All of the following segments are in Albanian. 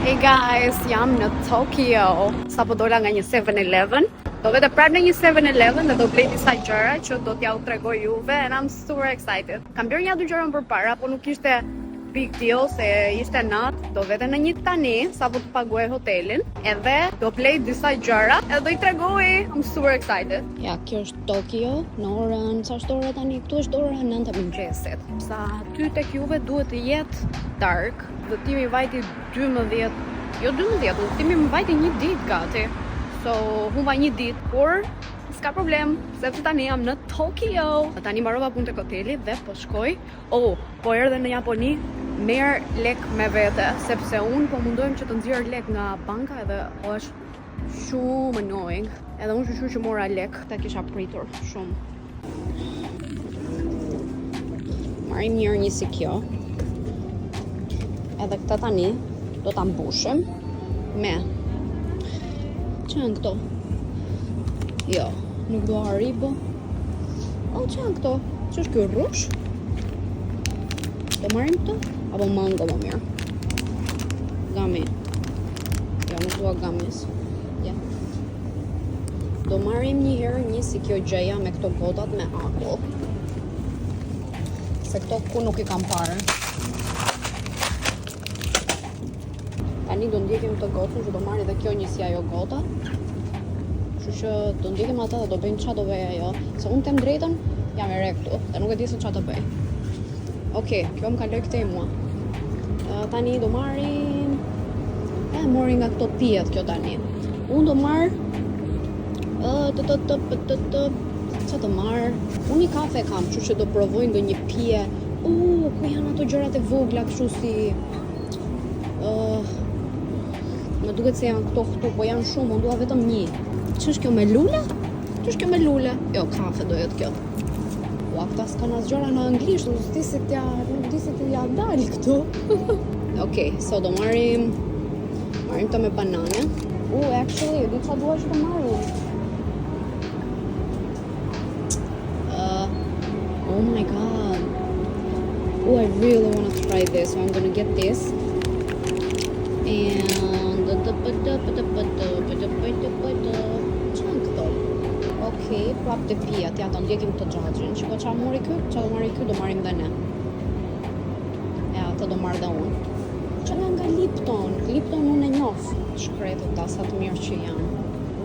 Hey guys, jam në Tokyo. Sa po dola nga një 7-Eleven. Do vete prapë në një 7-Eleven dhe do blej disa gjëra që do t'ja u tregoj juve and I'm super excited. Kam bërë një dy gjëra më përpara, po nuk ishte big deal se ishte natë. Do vete në një tani, sa po të paguaj hotelin, edhe do blej disa gjëra edhe do i tregoj. I'm super excited. Ja, kjo është Tokyo, në orën, sa është ora tani? Këtu është ora 9 e mëngjesit. Sa ty tek juve duhet të jetë dark. Udhëtimi vajti 12, jo 12, udhëtimi më vajti një ditë gati. So, humba një ditë, por s'ka problem, sepse tani jam në Tokyo. Tani mbarova punë tek hoteli dhe po shkoj. Po erdhe në Japoni, merr lek me vete, sepse unë po mundohem që të nxjerr lek nga banka edhe është shumë annoying. Edhe unë shqyr që mora lek, ta kisha pritur shumë. Marrim njërë një si kjo. Edhe këta tani do ta mbushim me që janë këto? Jo, nuk do haribo. Që janë këto? Që është kjo rrush? Do marrim këto? Apo mango më mirë? Gami. Jo, nuk dua gamis. Ja. Do marrim një herë një si kjo gjeja me këto gotat me akull. Se këto ku nuk i kam parë. Tani do ndjekim të gotën që do marrë edhe kjo një si ajo gota. Kështu që do ndjekim ata dhe do bëjmë qa do bëj ajo. Se unë tem drejtën, jam e re këtu dhe nuk e di se qa të bëj. Okej, kjo më kaloj këtej mua. Tani do marrim... mori nga këto pijet kjo tani. Unë do marr... qa të marr? Unë i kafe kam, kështu që do provoj ndo një pije. Ku janë ato gjërat e vogla kështu si... Më duket se janë këto, po janë shumë, unë dua vetëm një. Që është kjo me lule? Që është kjo me lule? Jo, kafe do jetë kjo. Këta s'kan as gjëra në anglisht, nuk di se t'ja dalë këtu. Okej, so do marrim të me banane. Actually, di qa dua që të marrim. Oh my god. I really want to try this, so I'm gonna get this. And çan këto? Okej, prap të pijat, ja të ndjekim të xhaxhin. Shiko çfarë mori ky? Çfarë do marri ky, do marrim dhe ne. Ja, atë do marr dhe unë. Çfarë nga Lipton? Lipton unë e njoh. Shkretët ta sa të mirë që janë.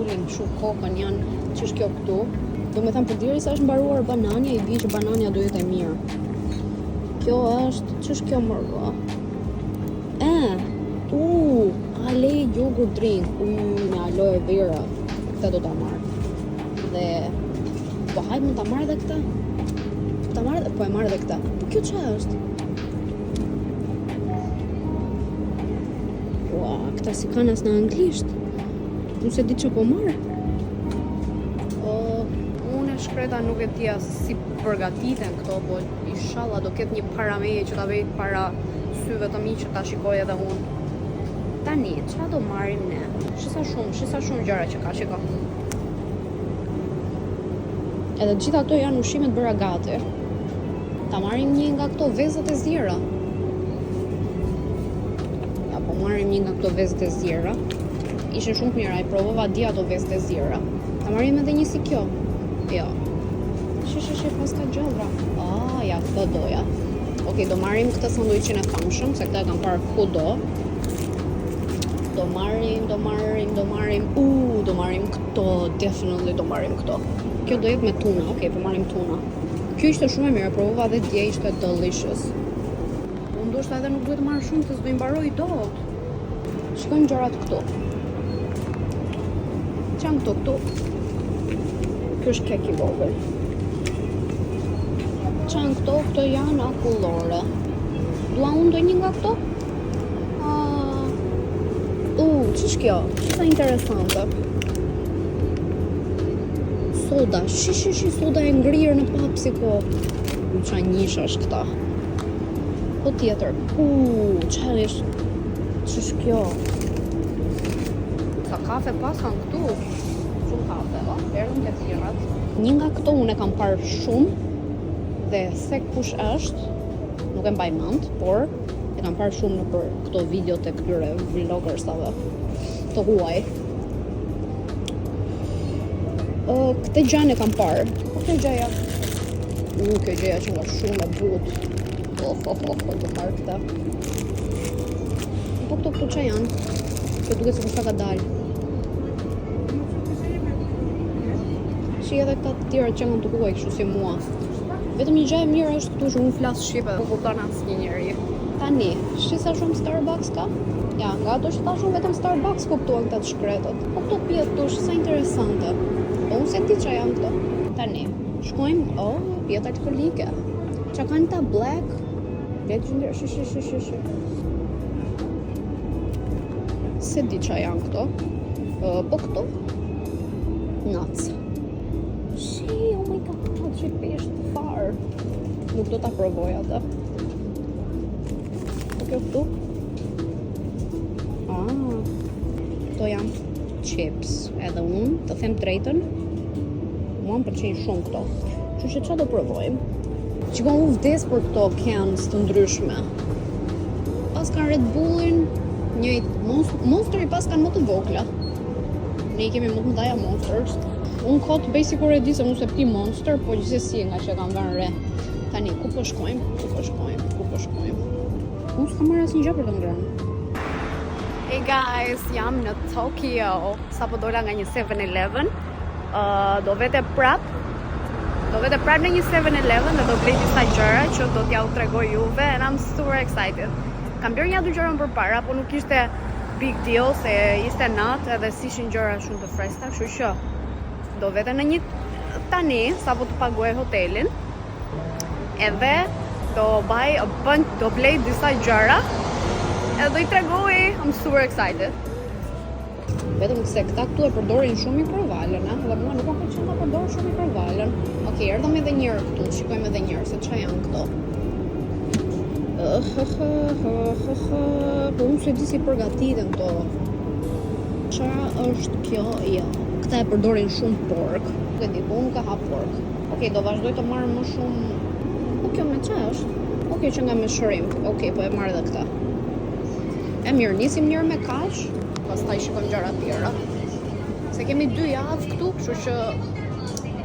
Ulim kështu kokën janë ç'është kjo këtu. Domethënë përderisa është mbaruar banania, i di që banania do jetë e mirë. Kjo është, ç'është kjo mërgo? Ale yogurt drink, me aloe vera. Këta do ta marr. Dhe po hajt më ta marr edhe këta. Po e marr edhe këta. Po kjo ç'a është? Këta si kanë as në anglisht. Nuk se di që po marr. Unë e shkreta nuk e di as si përgatiten këto, po inshallah do ketë një parameje që ta vej para syve të mi që ta shikoj edhe unë. Tani, qa do marrim ne? Shisa shumë gjëra që ka, shiko. Edhe gjitha ato janë ushimet bëra gati. Ta marrim një nga këto vezët e zjera. Ja, po marrim një nga këto vezët e zjera. Ishin shumë të mira, i provova di ato vezët e zjera. Ta marrim edhe një si kjo. Jo. Shi, pas ka gjëra. Ja, këto doja. Okej, do marrim këtë sanduiqin e famshëm, se këta e kam parë kudo. Do marrim këto, definitely do marrim këto. Kjo do jetë me tuna, okej, po marrim tuna. Kjo ishte shumë e mirë, provova dhe dje ishte delicious. Unë ndoshta edhe nuk duhet të marr shumë, se s'do i mbaroj dot. Shikojmë gjërat këtu. Çan këtu. Kjo është kek i vogël. Çan këto janë akullore. Dua unë ndonjë nga këto? Ç'është kjo? Sa interesante. Soda, shi, soda e ngrirë në PepsiCo. Qa njisha është këta. Po tjetër. Ç'është kjo? Sa kafe pasan këtu? Shumë kafe, erdhën të tjerat. Një nga këto unë e kam parë shumë dhe se kush është, nuk e mbaj mend, por E kam parë shumë në për këto video të këtyre vloggersave të huaj. Këtë gjën e kam parë. Po këtë gjëja. Kjo gjëja që nga shumë e butë. Do parë këta. Po këto që janë? Kjo duke se përsa ka dalë. Shi edhe këta të tjera që nga të kuaj kështu si mua. Vetëm një gjë e mirë është këtu që unë flasë shqipe dhe kupton asnjë njeri. Tani, shi sa shumë Starbucks ka? Ja, nga ato që ta shumë vetëm Starbucks kuptuan këta të shkretët. Po këto pjetë tush, sa interesante. Po unë se ti që janë këto. Tani, shkojmë, pjetë alkoholike. Qa kanë ta black? Legendary, shi. Se di qa janë këto. Po këto? Nuts. Oh my god, që peshtë të farë. Nuk do t'a provoj atë. Kjo këtu? Këto janë chips. Edhe unë, të them drejtën, mua më pëlqejnë shumë këto. Që që qa do provojmë? Qiko u vdes për këto cans të ndryshme. Pas kanë Red Bullin, njëjtë Monster i pas kanë më të vogla. Ne i kemi më të mëdhaja Monsters. Unë kotë bej sikur e di se unë se pi Monster, po gjithsesi nga që kam vënë re. Tani, ku po shkojmë? Unë s'kam marrë asnjë gjë për të ngrënë. Hey guys, jam në Tokyo. Sapo dola nga një 7-Eleven. Do vete prap në një 7-Eleven dhe do blej disa gjëra që do t'ja u tregoj juve, and I'm super excited. Kam bërë një dy gjëra më përpara, po nuk ishte big deal se ishte natë edhe s'ishin gjëra shumë të freskëta, kështu që do vete në një tani, sapo të paguaj hotelin, edhe do blej disa gjëra, edhe do i tregoj, I'm super excited. Vetëm se këta këtu e përdorin shumë mikrovalën, dhe mua nuk më pëlqen ta përdor shumë mikrovalën. Okej, erdhëm edhe njërë këtu, shikojmë edhe njërë, se qa janë këto. Po unë se di si përgatiten këto. Qa është kjo? Ja. Këta e përdorin shumë pork. Këtë di, po unë nuk e ha pork. Okej, do vazhdoj të marrë më shumë. Po kjo me qa është? Okej, që nga me shrimp. Okej, po e marrë dhe këta. E mirë, nisim njërë me kash, pastaj shikojmë gjëra tjera. Se kemi 2 javë këtu, kështu që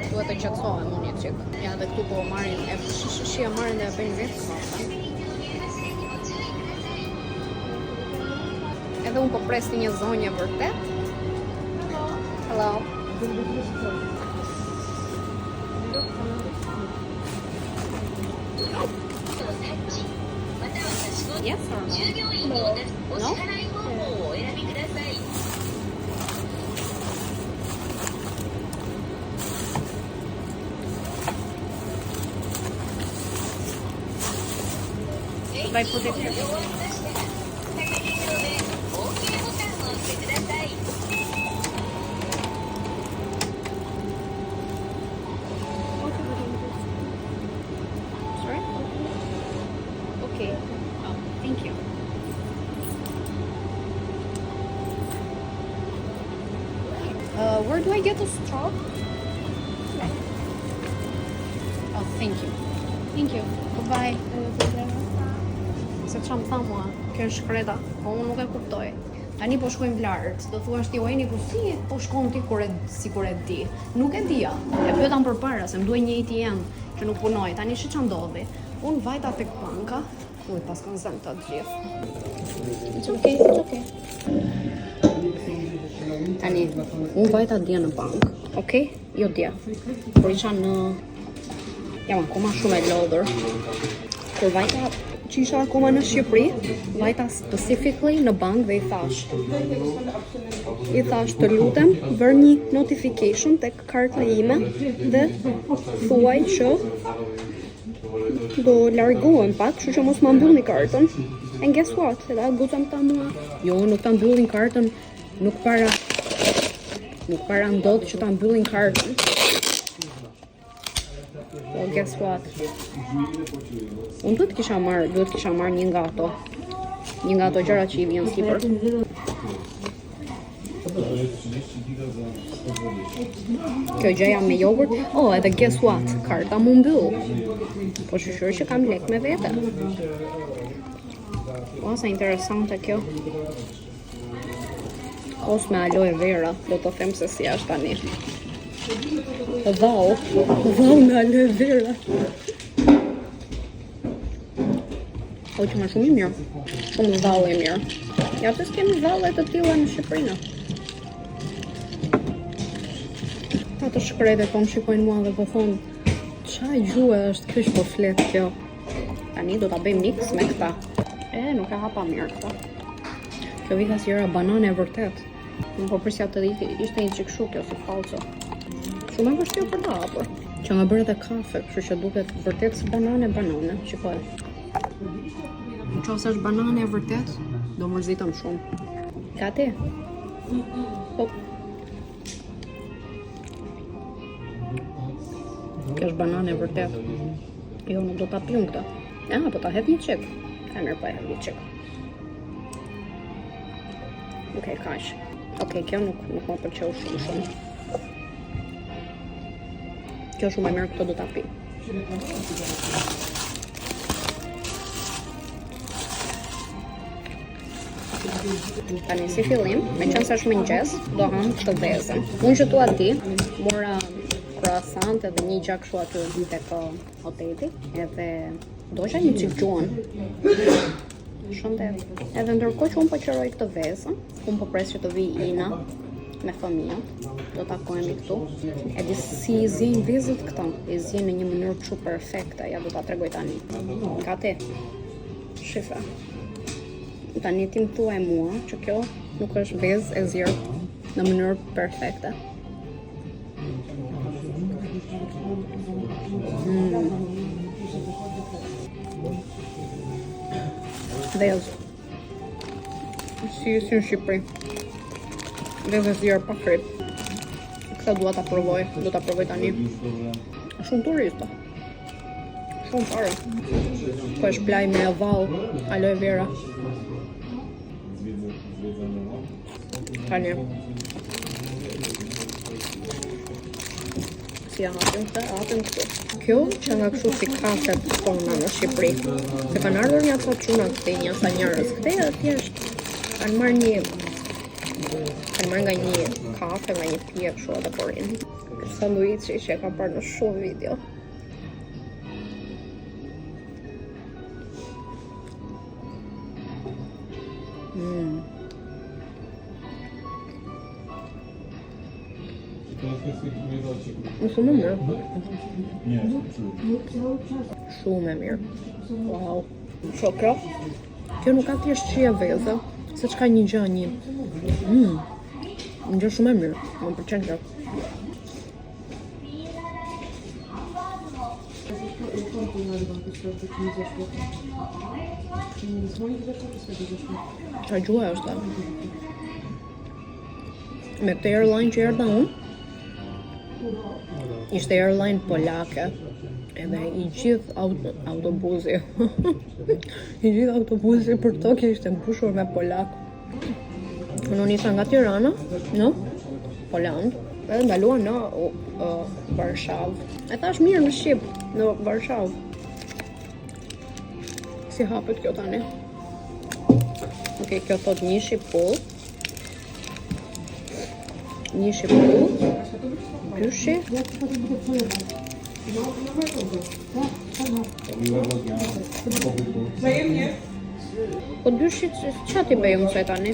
duhet të qetësohem unë një qik. Ja, dhe këtu po marrin, e marrin dhe e bëjnë vetë. Edhe unë po presi një zonjë vërtet. Hello. Yes or no? No? If I put it here. Sorry? Okay. Oh, thank you. Where do I get a straw? Oh, thank you. Thank you. Bye-bye. Se që më tha mua, kjo është shkreta, po unë nuk e kuptoj. Tani po shkojmë lartë, do thua shti ojni ku si po shkon ti si kur e di. Nuk e dija, e pyeta më përpara se më duhet një ATM që nuk punoj. Tani shi që ndodhi, unë vajta tek banka, pas kanë zënë të gjithë. It's okay. Tani, unë vajta dje në bankë, okay? Jo dje, por isha në... jam akoma shumë e lodhur. Kur vajta që isha akoma në Shqipëri, vajta specifically në bank dhe i thash të lutem, bër një notification tek karta ime dhe thuaj që do largohem pak, kështu që mos ma mbyllni kartën. And guess what? Edhe guxam ta mua. Jo, nuk ta mbyllin kartën, nuk para ndodh që ta mbyllin kartën. Well, guess what? Unë duhet kisha marrë një nga ato gjëra që i vjen sipër. Kjo gjëja me jogurt. Oh, edhe guess what? Karta mu mbyll. Po shqyr që kam lek me vete. Ua, sa interesante kjo. Kos me aloe vera, do të them se si është tani. Vau me aloe vera. O që më shumë i mirë. Shumë vau i mirë. Ja të s'kemi valle të tilla në Shqipërinë. Ta të shkrete po më shikojnë mua dhe po thonë çaj gjuhë është kjo që po flet kjo. Tani do ta bëjmë mix me këta. Nuk e hapa mirë këta. Kjo vita si era banane e vërtet. Më po prisja të ishte një çik kështu kjo si falco. Shumë e vështirë për ta hapur. Që nga bëret e kafe, kështu që duket vërtet si banane. Shikoj. Nëse është banane e vërtet, do mërzitem shumë. Gati? Hop. Kjo është banane e vërtet. Jo, nuk do ta pium këtë. Po ta hedh një çik. Mirë, po e hedh një çik. Okej, kaq. Okej, kjo nuk më pëlqeu shumë. Kjo shumë e mirë, këto do ta pi. Tani si fillim, me qenë se është mëngjes, do ham këtë vezën. Unë që tua ti, mora croissant edhe një gjak kështu aty tek hoteli, edhe doja një çik gjuhën. Shëndet. Edhe ndërkohë që unë po qëroj këtë vezën, unë po pres që të vi Ina me fëmijët, do takohemi këtu. E di si i zjen vezët këta, i zjen në një mënyrë kështu perfekte, ja do ta tregoj tani. Gati. Shifa. Tani ti më thuaj mua që kjo nuk është vezë e zjerë në mënyrë perfekte. Vezë. Si në Shqipëri. Vezë e zjerë pa krip. Këta dua ta provoj, do ta provoj tani. Shumë turista. Shumë fare. Po është plaj me vallë, aloe vera. Tani. Si hapim këtu. Kjo që nga kështu si kafet tona në Shqipëri. Se kanë ardhur një ato çuna këtej, një sa njerëz. Këtej thjesht kanë marrë nga një kafe, nga një pije kështu edhe porin. Sanduiçi që e ka parë në shumë video. Shumë mirë. Shumë e mirë. Wow. Shokro. Kjo nuk ka thjesht qija vezë, se çka një gjë një. Një gjë shumë e mirë. Më pëlqen kjo. Qa gjuha është ta? Me këtë airline që erdha unë, ishte airline polake, edhe i gjithë autobusi për Tokyo ishte mbushur me polak. Unë isha nga Tirana, në Poland, edhe ndalua në Varshavë. E thash mirë në Shqip, në Varshavë. Si hapet kjo tani? Okej, kjo thot një shipull. Një shipull. Dyshi. Po dyshi që ti bëjmë se tani?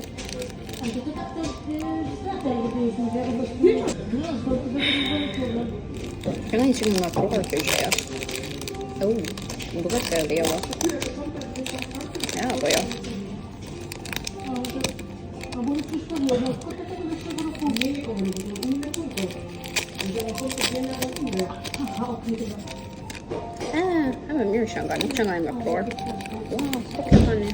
Këna një qikë nga kruar kjo gjëja. Më duket se e dhjeva. Ja, po jo. Me mirë që nga nuk që nga e nga kruar. Wow, po kjo tani.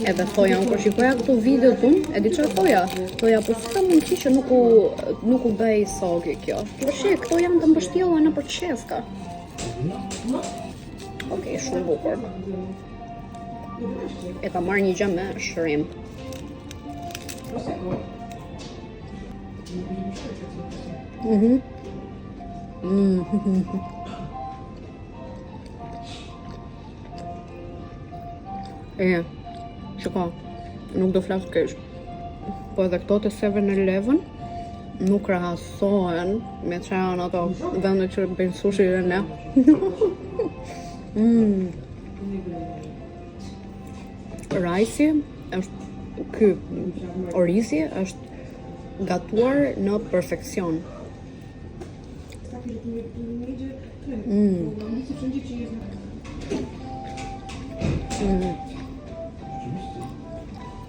Edhe thoja, unë përshikoja këto videot unë, e di që thoja, po së ka mund që nuk u bëj sogi kjo. Përshie, këto janë të mbështjela në për qeska. Okej, shumë bukur. E ka marrë një gjë me shërim. Shiko, nuk do flas keq. Po edhe këto të 7-Eleven nuk krahasohen me çfarë janë ato vendet që bëjnë sushi dhe ne. Rajsi është ky orizi është gatuar në perfeksion.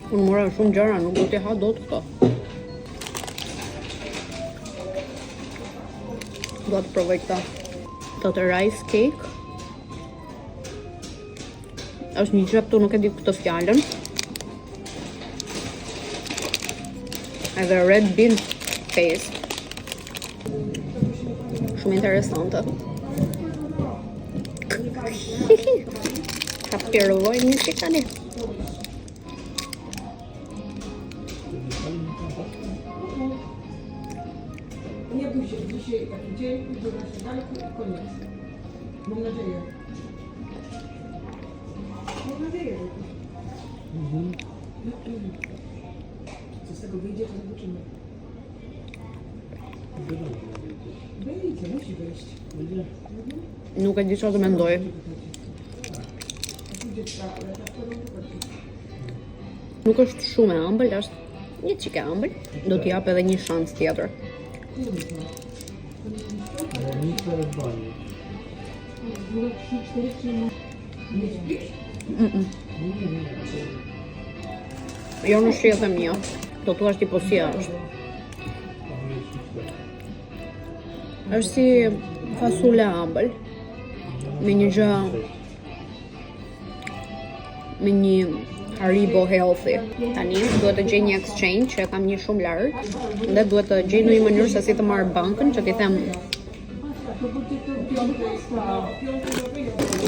Unë mora shumë gjëra, nuk do t'i ha dot këto. Do të provoj këta. Këto të rice cake. Është një gjë këtu, nuk e di këtë fjalën. Edhe red bean paste. Shumë interesante. Ka pirëlloj një që tani. Nie bój się, dzisiaj taki dzień, dobra się daleko i koniec. Mam nadzieję. Mam nadzieję, że co z tego wyjdzie, to zobaczymy. Wyjdzie, musi wyjść. Nuk e di çfarë të mendoj. Nuk është shumë e ëmbël, është një çike ëmbël. Do t'i jap edhe një shans tjetër. Jo në shihet e mia. Do thua është tipo si është. Është si fasule ëmbël. Me një gjë, me një Haribo healthy. Tani duhet të gjej një exchange që e kam një shumë larg dhe duhet të gjej në një mënyrë se si të marr bankën që t'i them.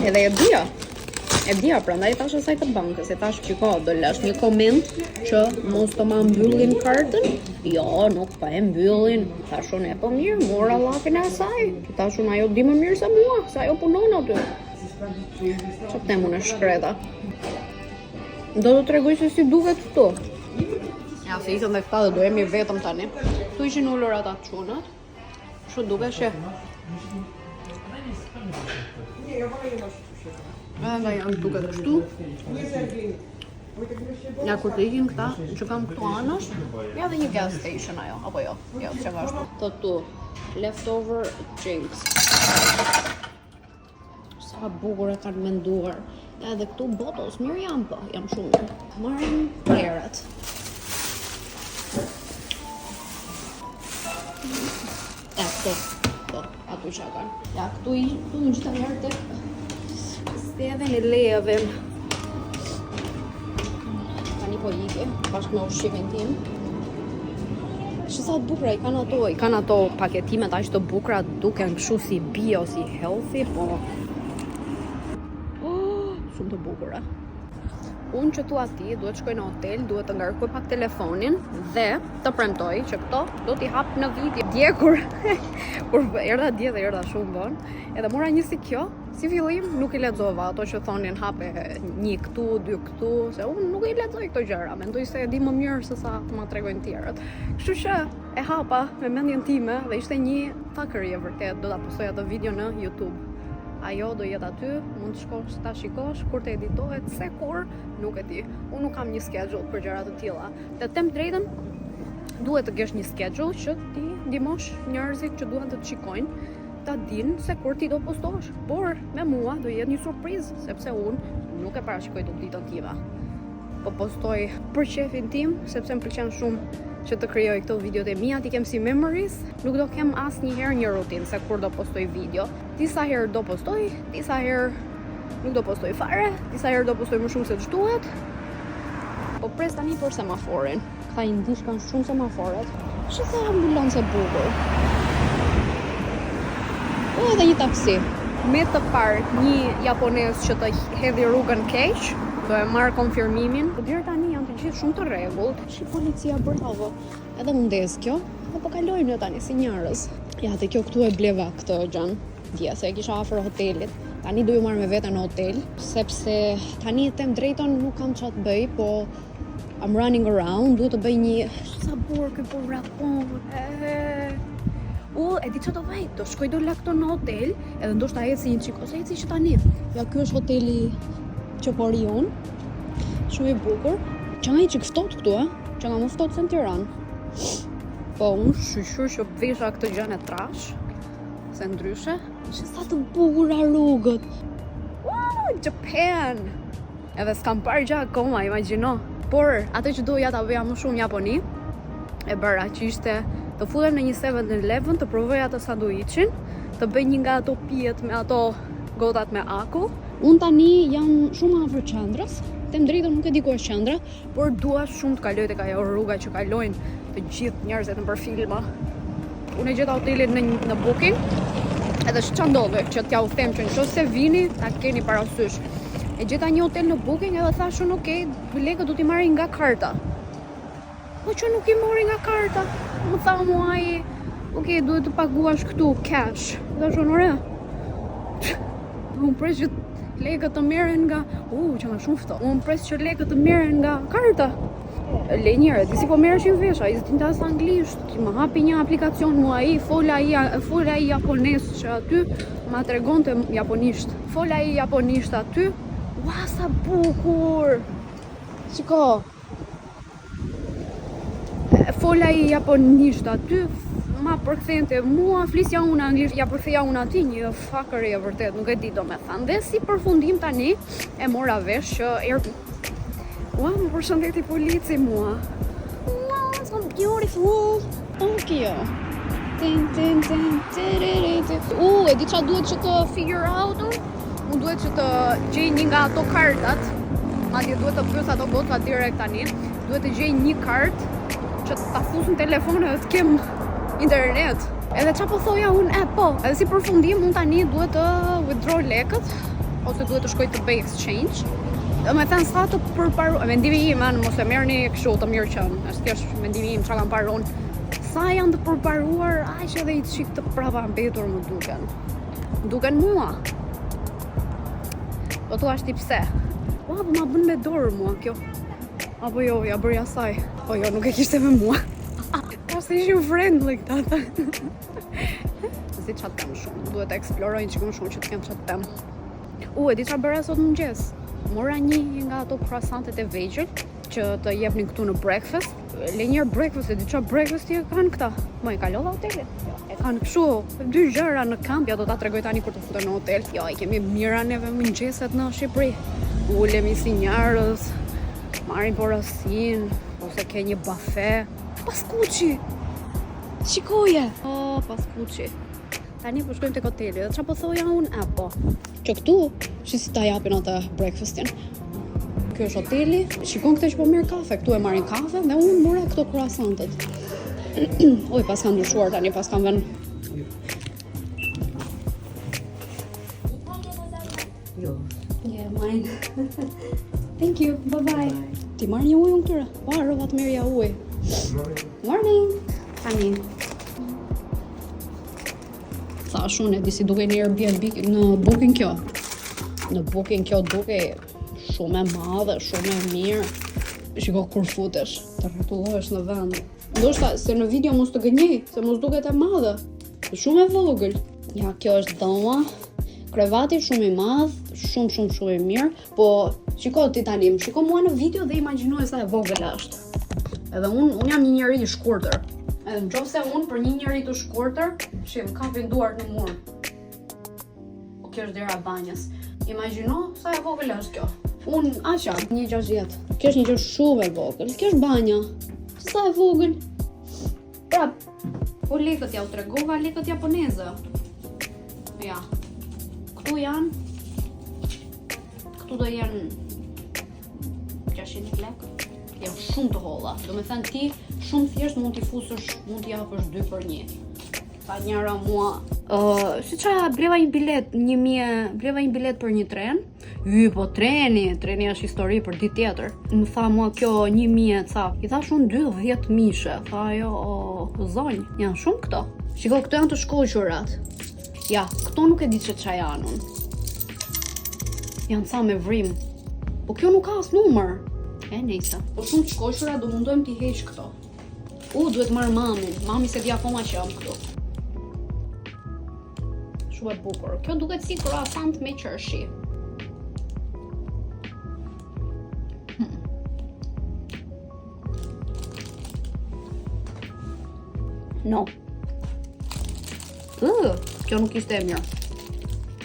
Edhe e dia prandaj tash asaj të bankës, e tash çiko do lash një koment që mos të ma mbyllin kartën. Jo, nuk pa e mbyllin. Tash unë po mirë, mora llafin e asaj. Tash unë ajo di më mirë se mua, se ajo punon aty. Çfarë them unë shkreta? Do të tregoj se si duket këtu. Ja, se isën dhe këta dhe do jemi vetëm tani. Tu ishin ullur ata të qunat. Shu duke shë. Edhe nga janë duket kështu. Ja, kur të ikin këta që kam këtu anësh, ja dhe një gas station ajo, apo jo? Jo, që ka shtu. Të tu, leftover drinks. Sa bukur e kanë menduar. Edhe këtu bottles mirë jam po, jam shumë mirë. Marrim pjerat. Ja, këto, aty që kanë. Ja, këtu në gjitha njerë të stedhen e levin. Tani po ike, bashkë me ushqimin tim. Që sa të bukra i kanë ato paketimet aq të bukra, duken kështu si bio, si healthy, po shumë të bukura. Unë që thua ti, duhet shkoj në hotel, duhet të ngarkoj pak telefonin dhe të premtoj që këto do t'i hap në video. Dje kur erdha dje dhe erdha shumë vonë, edhe mora një si kjo, si fillim nuk i lexova ato që thonin hape një këtu, dy këtu, se unë nuk i lexoj këto gjëra, mendoj se e di më mirë se sa të ma tregojnë tjerët. Kështu që e hapa me mendjen time dhe ishte një thakëri e vërtet, do ta postoj atë video në YouTube. Ajo do jetë aty, mund të shkosh ta shikosh, kur të editohet, se kur, nuk e di. Unë nuk kam një schedule për gjëra të tilla. Të them drejtën, duhet të kesh një schedule që ti ndihmosh njerëzit që duan të të shikojnë, ta dinë se kur ti do postosh. Por me mua do jetë një surprizë, sepse unë nuk e parashikoj të ditën time. Po postoj për qefin tim, sepse më pëlqen shumë që të krijoj këto videot e mia, ti kem si memories, nuk do kem asnjëherë një rutinë se kur do postoj video. Disa herë do postoj, disa herë nuk do postoj fare, disa herë do postoj më shumë se ç'duhet. Po pres tani për semaforin. Këta i ndish kanë shumë semaforet. Që sa ambulancë bukur. Po edhe një taksi. Me të parë një japonez që të hedhi rrugën keq, do e marr konfirmimin. Po deri tani janë të gjithë shumë të rregullt. Shi policia, bravo. Edhe mundes kjo, dhe po kalojmë ne tani si njerëz. Ja, te kjo këtu e bleva këtë gjën. Dje se e kisha afër hotelit. Tani do ju marr me vete në hotel, sepse tani e them drejton nuk kam çfarë të bëj, po I'm running around, duhet të bëj një sa burr ky po rapon. E di që do bëj, do shkoj do lakto në hotel, edhe ndoshta eci një çik, ose eci që tani. Ja, ky është hoteli që po rion. Shumë i bukur. Që nga i që ftohtë këtu, që nga më ftohtë se në Tiranë. Po, unë shqyqyr që visha këtë gjën e trash, se ndryshe. Që sa të bukura rrugët. Wow, Japan! Edhe s'kam parë gjë akoma, imagjino. Por, atë që doja ta bëja më shumë në Japoni, e bëra që ishte të futem në një 7-Eleven, të provoj atë sanduiçin, të bëj një nga ato pijet me ato gotat me aku. Unë tani jam shumë afër qendrës, them drejtën nuk e di ku është qendra, por dua shumë të kaloj tek ajo rruga që kalojnë të gjithë njerëzit nëpër filma. Unë e gjeta hotelin në Booking, edhe ç'a ndodhi që t'ja u them që nëse vini, ta keni parasysh. E gjeta një hotel në Booking edhe thashun okay, lekët du t'i marrin nga karta. Po që nuk i mori nga karta. Më tha mua ai, okay, duhet të paguash këtu cash. Thashun ore. Unë pres që lekët të merren nga, që nga shumë ftohtë. Unë pres që lekët të merren nga karta. Le njëre, disi po merreshin vesha, i zëtin tas anglisht. Që më hapi një aplikacion mua ai, fola ai japones që aty ma tregonte japonisht. Fola ai japonisht aty. Ua, sa bukur! Shiko! Fola i japonisht aty, ma përkthente mua, flisja unë anglisht, ja përktheja unë aty një fuckery e vërtet, nuk e di do me thanë. Dhe si përfundim tani, e mora vesh që ua, më përshëndeti polici mua. Wow, so beautiful! Tokyo! E di qa duhet që të figure out, unë duhet që të gjej një nga ato kartat, madje duhet të pyes ato goca direkt tani, duhet të gjej një kartë që ta fus në telefon edhe të kem internet. Edhe qa po thoja unë, po, edhe si përfundim unë tani duhet të withdraw lekët, ose duhet të shkoj të bëj exchange. Dhe me thënë sa të përparu, mendimi im, mos e merrni kështu të mirë qenë, është thjesht mendimi im, qa kam parë unë. Sa janë të përparuar, aq edhe i çik të prapa mbetur më duken. Duken mua. Po tu ashti pse? Po ma bën me dorë mua kjo. Apo jo, ja bërja saj. Po jo, nuk e kishte me mua. Po se ishin friendly këta. Si qatë tem shumë, duhet të eksploroj që më shumë që të kem qatë tem. E di qa bëra sot mëngjes? Mora një nga ato croissantet e vegjël që të jepnin këtu në breakfast. Le njërë breakfast, e di qa breakfast i e kanë këta? Ma i kalova hotelit. E kanë kështu, 2 gjëra në kamp, ja do ta tregoj tani kur të futem në hotel. Jo, i kemi mira neve mëngjeset në Shqipëri. Ulemi si njerëz, marrim porosin, ose ke një bafe. Paskuqi! Shikoje! Paskuqi. Tani po shkojmë tek hoteli, dhe qa po thoja unë? Po, që këtu, që si ta japin atë breakfastin. Kjo është hoteli, shikon këtë që po merr kafe, këtu e marrin kafe dhe unë mora këto croissantet. Oj, pas kam ndryshuar tani, pas kam vënë. Jo. Yeah, mine. Thank you, bye-bye. Ti marr një ujë unë këtyre? Pa, rova të merja ujë. Morning. Tani. Thash unë, e di si duke një Airbnb në Booking kjo. Në Booking kjo duke shumë e madhe, shumë e mirë. Shiko kur futesh, të rrotullohesh në vend. Ndoshta se në video mos të gënjej, se mos duket e madhe. Shumë e vogël. Ja, kjo është dhoma. Krevati shumë i madh, shumë i mirë, po shiko ti tani, shiko mua në video dhe imagjinoj sa e vogël është. Edhe unë jam një njeri i shkurtër. Edhe nëse unë për një njeri të shkurtër, më kapin duart në mur. Po kjo është dera banjës. Imagjino sa e vogël është kjo. Unë aq jam 1.60. Kjo është një gjë shumë e vogël. Kjo është banja. Sa e vogël. Prap. Po lekët ja u tregova, lekët japoneze. Ja. Këtu janë. Këtu do janë 600 lekë. Janë shumë të holla. Do me thënë ti shumë thjesht mund t'i fusësh, mund t'i japësh 2 për 1. Tha njëra mua, si qa bleva një bilet, bleva një bilet për një tren. Po treni është histori për ditë tjetër. Më tha mua kjo 1.000 ca. I tha shumë 10 mishe. Tha jo, zonjë, janë shumë këto. Shiko, këto janë të shkoqurat. Ja, këto nuk e di që qa janë unë. Janë ca me vrim. Po kjo nuk ka as numër. E nejse. Po shumë të shkoshura do mundojmë t'i heq këto. Duhet marrë mamin. Mami se di akoma që jam këtu. Shumë e bukur. Kjo duket si croissant me qershi. No. Kjo nuk ishte e mirë.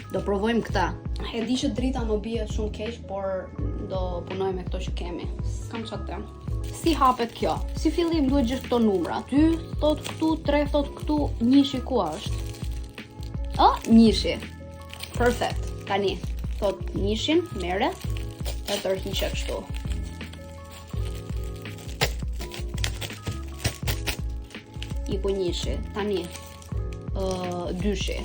Do provojmë këta. E di që drita më bie shumë keq, por do punoj me këto që kemi. S'kam çfarë të them. Si hapet kjo? Si fillim duhet gjesh këto numra. 2 thot këtu, 3 thot këtu, 1 ku është? 1. Perfect. Tani thot 1 merret, e tërhiqet kështu. Iku 1. Tani 2.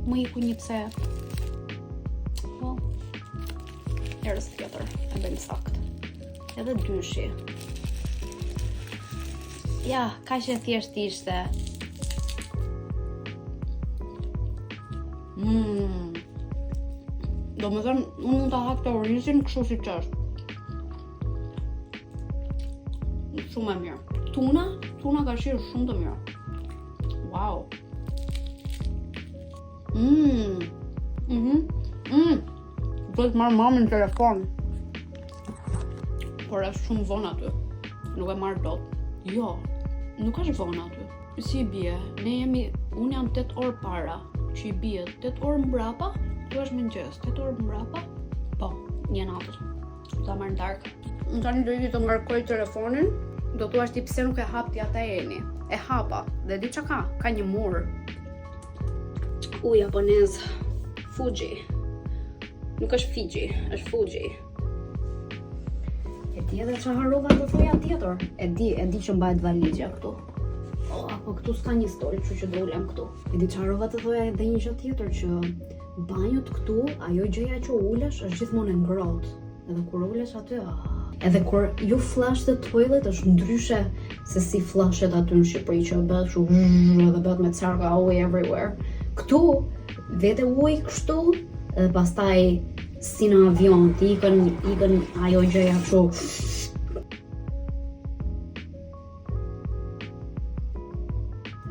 Më iku një pse. Herës tjetër, e bëjmë sakt. Edhe 2. Ja, kaq e thjesht ishte. Do më thënë, unë mund të hap të orizin kështu si që është. Shumë e mirë. Tuna ka shirë shumë të mirë. Wow. Do të marrë mamin në telefon. Por është shumë vonë aty. Nuk e marrë dot. Jo, nuk është vonë aty. Si i bie, unë jam 8 orë para. Që i bie 8 orë mbrapa, tu është mëngjes, 8 orë mbrapa. Po, një natës. Ta marrë në darkë. Në tani do i të ngarkoj telefonin. Do thua ti pse nuk e hapti ata Eni. E hapa, dhe di çka ka? Ka një mur. Japonez. Fuji. Nuk është Fiji, është Fuji. E di edhe çfarë harrova të thoja tjetër. E di që mbahet valizja këtu. Apo këtu s'ka një stol, kështu që do ulem këtu. E di çfarë harrova të thoja edhe një gjë tjetër, që banjot këtu, ajo gjëja që ulesh është gjithmonë e ngrohtë. Edhe kur ulesh aty, edhe kur ju flush the toilet është ndryshe se si flushet aty në Shqipëri, që bëhet kështu edhe bëhet me carka ujë everywhere. Këtu vete ujë kështu, edhe pastaj si në avion, ti ikën ajo gjëja kështu.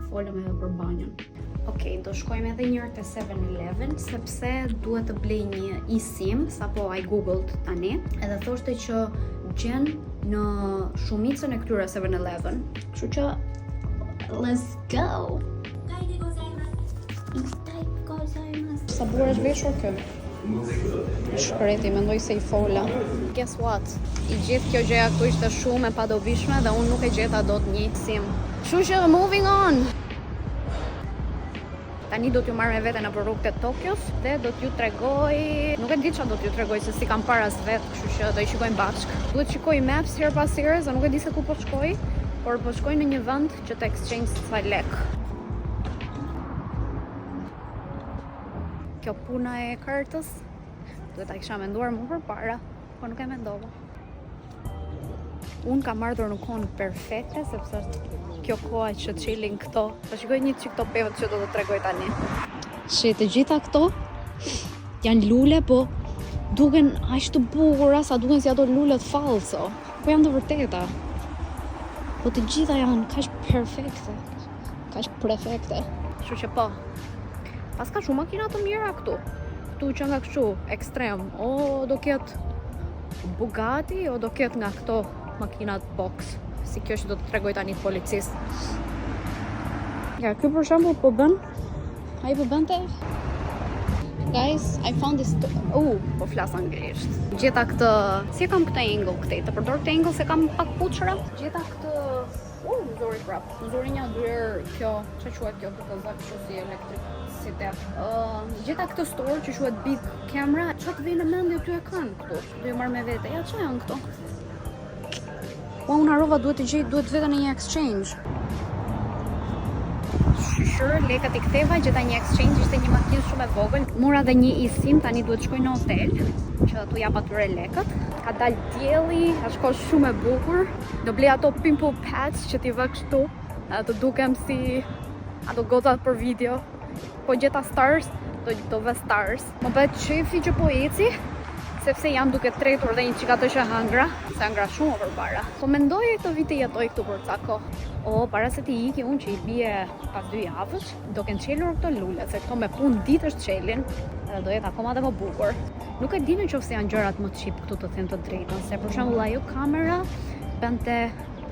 Folëm edhe për banjën. Okej, do shkojmë edhe njërë të 7-Eleven, sepse duhet të blej një eSIM, sapo I googled tani, edhe thoshte që gjen në shumicën e këtyre 7-Eleven. Kështu që, let's go! Sa bukur është veshur kë? Shkreti, mendoj se i fola. Guess what? I gjithë kjo gjëja këtu ishte shumë e padobishme dhe unë nuk e gjeta dot një eSIM. Kështu që, moving on! Tani do t'ju marrë me vete në për rrugët e Tokios dhe do t'ju tregoj... Nuk e di qa do t'ju tregoj se si kam para vetë, kështu që do i shikojmë bashkë. Duhet shikoj maps her pas here, nuk e di se ku po shkoj, por po shkoj në një vend që të exchange sa lek. Kjo puna e kartës, duhet ta kisha menduar më përpara, po nuk e mendova. Unë kam ardhur në kohën perfekte, sepse kjo koha që chilling këto. Po shikoj një çik këto pevët që do të tregoj tani. Shi, të gjitha këto janë lule, po duken aq të bukura sa duken si ato lulet falso. Po janë të vërteta. Po të gjitha janë kaq perfekte, kaq perfekte. Kështu që po. Pas ka shumë makina të mira këtu. Këtu që nga kështu ekstrem, o do ketë Bugatti, o do ketë nga këto makinat box, si kjo që do të tregoj tani policisë. Ja, kjo për shembull po bën. Ai po bënte. Guys, I found this po flas anglisht. Gjeta këtë, si kam këtë angle këtej, të përdor këtë angle se kam pak puçra. Gjeta këtë, zori prap. Zori një dyer kjo, ç'a quhet kjo këtë zak kështu si elektricitet. Gjeta këtë store që quhet Big Camera. Ç'a të vjen në mendje ty e kanë këtu? Do ju marr me vete. Ja, ç'a janë këto? Po unë harrova duhet të gjej, duhet vete në një exchange. shqyr, lekët i ktheva, gjeta një exchange, ishte një makinë shumë e vogël. Mora dhe një eSIM, tani duhet shkoj në hotel, që tu jap atyre lekët. Ka dal dielli, është kohë shumë e bukur. Do blej ato pimple pads që t'i vë kështu, të dukem si ato gocat për video. Po gjeta stars, do vë stars. Më bëhet shefi që po eci, sepse jam duke tretur dhe një qika të që hangra, se hangra shumë përpara. Po mendoj e këtë vite jetoj këtu për ca kohë. O, para se ti iki unë që i bie pas 2 javësh, do kenë qelur këto lule, se këto me punë ditësh qelin, dhe do jetë akoma dhe më bukur. Nuk e di në qoftë se janë gjërat më cheap këtu të them të drejtën, se për shembull ajo kamera bënte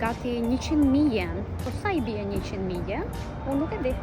gati 100.000 yen. Po sa i bie 100.000 yen? Unë nuk e di.